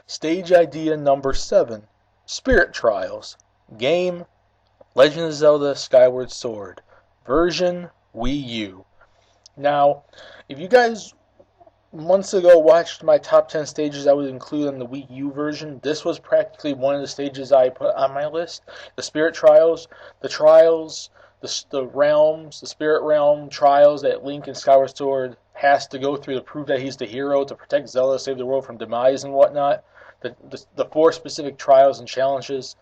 Stage idea number 7. Spirit Trials. Game, Legend of Zelda Skyward Sword. Version, Wii U. Now, if you guys months ago watched my top 10 stages I would include on the Wii U version, this was practically one of the stages I put on my list. The Spirit Trials, the realms, the Spirit Realm trials that Link in Skyward Sword has to go through to prove that he's the hero, to protect Zelda, save the world from demise and whatnot. The 4 specific trials and challenges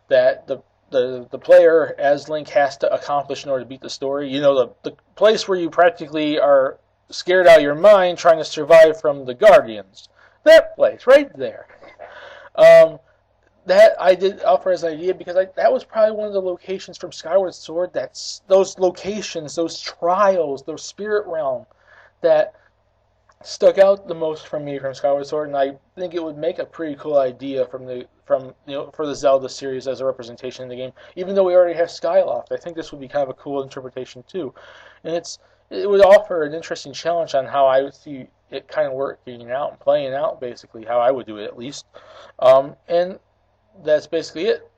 that the player as Link has to accomplish in order to beat the story. You know, the place where you practically are scared out of your mind trying to survive from the Guardians. That place, right there. That I did offer as an idea because that was probably one of the locations from Skyward Sword those locations, those trials, those Spirit Realm that stuck out the most from me from Skyward Sword, and I think it would make a pretty cool idea for the Zelda series as a representation in the game. Even though we already have Skyloft, I think this would be kind of a cool interpretation too, and it would offer an interesting challenge on how I would see it kind of working out and playing out, basically how I would do it at least, and that's basically it.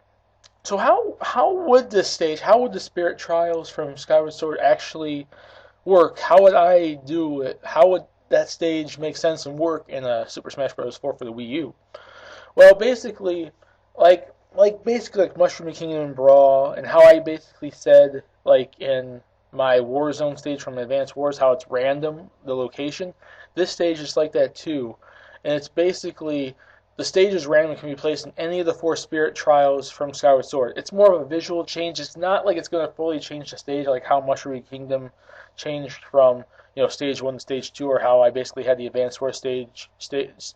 So how would the Spirit Trials from Skyward Sword actually work? How would I do it? How would that stage make sense and work in a Super Smash Bros. 4 for the Wii U? Well, basically, like Mushroom Kingdom Brawl, and how I basically said, like in my Warzone stage from Advanced Wars, how it's random, the location. This stage is like that too, and it's basically the stage is random and can be placed in any of the 4 Spirit Trials from Skyward Sword. It's more of a visual change. It's not like it's going to fully change the stage, like how Mushroom Kingdom changed from stage 1 to stage 2, or how I basically had the Advanced Wars stage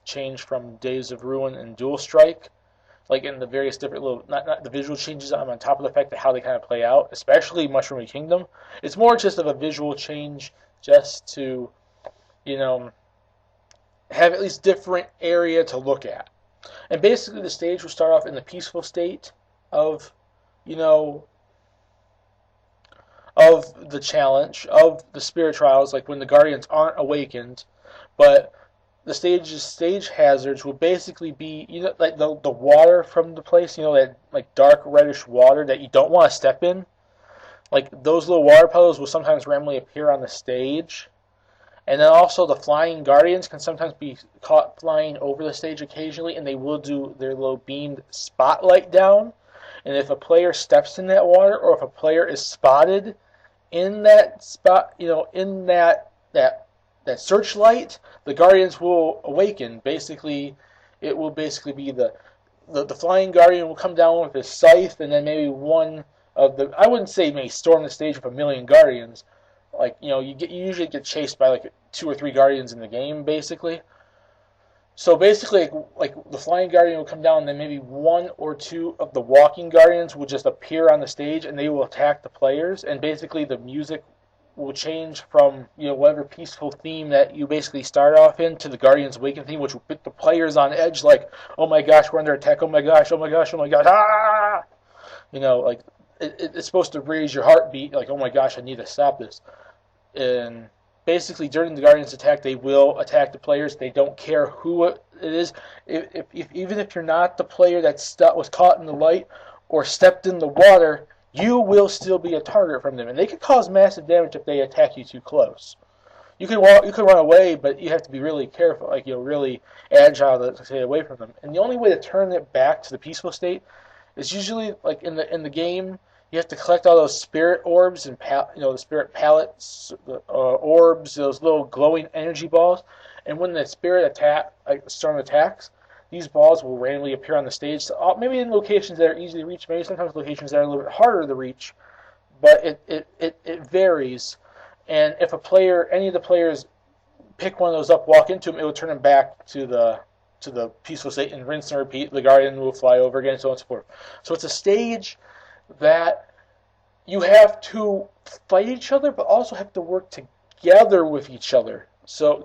change from Days of Ruin and Dual Strike, like in the various different little, not the visual changes, I'm on top of the fact that how they kind of play out, especially Mushroom Kingdom. It's more just of a visual change, just to, have at least different area to look at. And basically the stage will start off in the peaceful state of, of the challenge, of the Spirit Trials, like when the Guardians aren't awakened, but the stage hazards will basically be, like the water from the place, that like dark reddish water that you don't want to step in. Like those little water puddles will sometimes randomly appear on the stage. And then also the flying Guardians can sometimes be caught flying over the stage occasionally, and they will do their little beamed spotlight down. And if a player steps in that water, or if a player is spotted in that spot, in that searchlight, the Guardians will awaken. Basically, it will basically be the flying Guardian will come down with his scythe, and then maybe one of the, I wouldn't say maybe storm the stage with a million Guardians. Like, you usually get chased by like 2 or 3 Guardians in the game, basically. So basically, like the Flying Guardian will come down, and then maybe 1 or 2 of the Walking Guardians will just appear on the stage, and they will attack the players. And basically, the music will change from whatever peaceful theme that you basically start off in to the Guardians Awaken theme, which will put the players on edge, like, oh my gosh, we're under attack, oh my gosh, oh my gosh, oh my gosh, ah! Like it's supposed to raise your heartbeat, like, oh my gosh, I need to stop this. And basically, during the Guardians' attack, they will attack the players. They don't care who it is. Even if you're not the player that was caught in the light or stepped in the water, you will still be a target from them. And they can cause massive damage if they attack you too close. You can run away, but you have to be really careful, like really agile to stay away from them. And the only way to turn it back to the peaceful state is usually, like in the game, you have to collect all those spirit orbs and the spirit pallets, orbs, those little glowing energy balls. And when the storm attacks, these balls will randomly appear on the stage. So maybe in locations that are easy to reach, maybe sometimes locations that are a little bit harder to reach. But it varies. And if any of the players pick one of those up, walk into them, it will turn them back to the peaceful state and rinse and repeat. The Guardian will fly over again, so on and so forth. So it's a stage that you have to fight each other, but also have to work together with each other. So,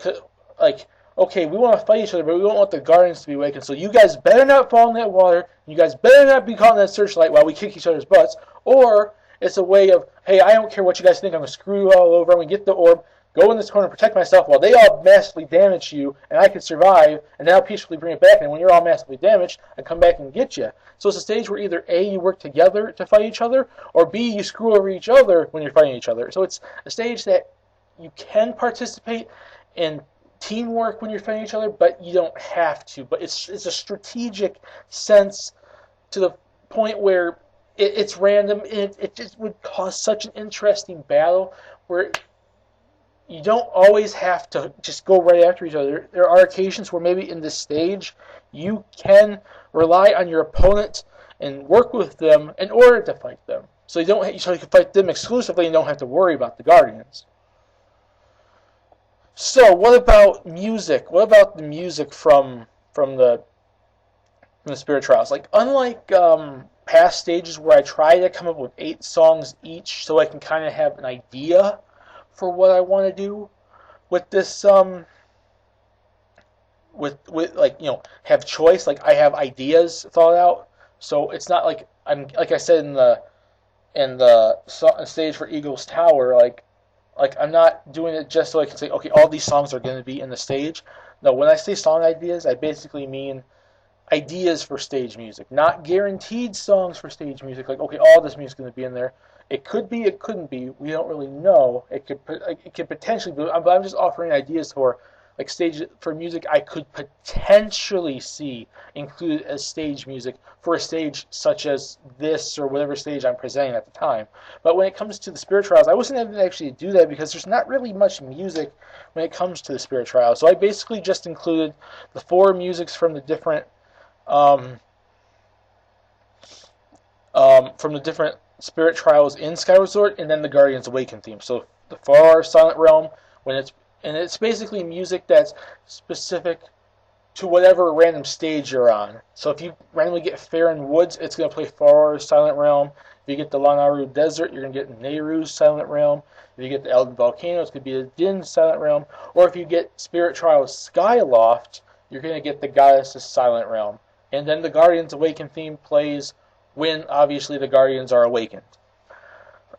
like, okay, we want to fight each other, but we don't want the Guardians to be awakened. So you guys better not fall in that water. You guys better not be caught in that searchlight while we kick each other's butts. Or it's a way of, hey, I don't care what you guys think. I'm going to screw you all over. I'm going to get the orb. go in this corner, protect myself while they all massively damage you, and I can survive, and then I'll peacefully bring it back, and when you're all massively damaged, I come back and get you. So it's a stage where either A, you work together to fight each other, or B, you screw over each other when you're fighting each other. So it's a stage that you can participate in teamwork when you're fighting each other, but you don't have to. But it's a strategic sense to the point where it's random, and it just would cause such an interesting battle where you don't always have to just go right after each other. There are occasions where maybe in this stage you can rely on your opponent and work with them in order to fight them. So you can fight them exclusively and don't have to worry about the Guardians. So what about music? What about the music from the Spirit Trials? Like, unlike past stages where I try to come up with 8 songs each so I can kind of have an idea for what I want to do with this, with like, have choice. Like, I have ideas thought out, so it's not like like I said in the stage for Eagles Tower, like I'm not doing it just so I can say, okay, all these songs are going to be in the stage. No, when I say song ideas, I basically mean ideas for stage music, not guaranteed songs for stage music. Like, okay, all this music's going to be in there. It could be, it couldn't be. We don't really know. It could potentially be. But I'm just offering ideas for like stage for music I could potentially see included as stage music for a stage such as this or whatever stage I'm presenting at the time. But when it comes to the Spirit Trials, I wasn't able to actually do that because there's not really much music when it comes to the Spirit Trials. So I basically just included the 4 musics from the different Spirit Trials in Skyward Sword, and then the Guardians Awaken theme. So the Far Silent Realm, it's basically music that's specific to whatever random stage you're on. So if you randomly get Faron Woods, it's going to play Far Silent Realm. If you get the Lanayru Desert, you're going to get Nehru's Silent Realm. If you get the Elden Volcano, it's going to be the Din Silent Realm. Or if you get Spirit Trials Skyloft, you're going to get the Goddess's Silent Realm. And then the Guardians Awaken theme plays when, obviously, the Guardians are awakened.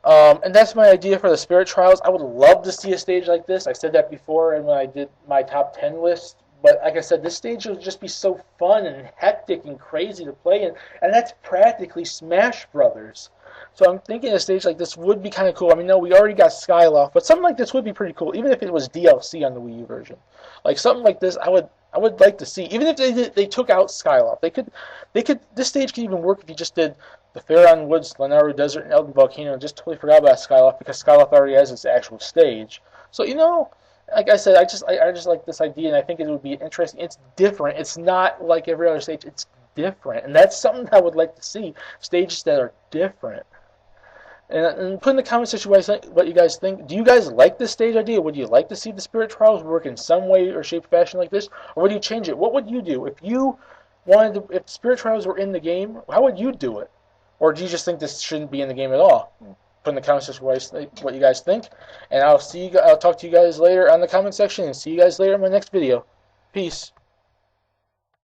And that's my idea for the Spirit Trials. I would love to see a stage like this. I said that before and when I did my top 10 list. But like I said, this stage would just be so fun and hectic and crazy to play in. And that's practically Smash Brothers. So I'm thinking a stage like this would be kind of cool. I mean, no, we already got Skyloft, but something like this would be pretty cool, even if it was DLC on the Wii U version. Like something like this, I would like to see. Even if they took out Skyloft, this stage could even work if you just did the Faron Woods, Lanayru Desert, and Elden Volcano, and just totally forgot about Skyloft because Skyloft already has its actual stage. So like I said, I just like this idea, and I think it would be interesting. It's different. It's not like every other stage. It's different, and that's something I would like to see. Stages that are different. And put in the comment section what you guys think. Do you guys like this stage idea? Would you like to see the Spirit Trials work in some way or shape or fashion like this? Or would you change it? What would you do? If Spirit Trials were in the game, how would you do it? Or do you just think this shouldn't be in the game at all? Put in the comment section what you guys think. And I'll talk to you guys later on the comment section, and see you guys later in my next video. Peace.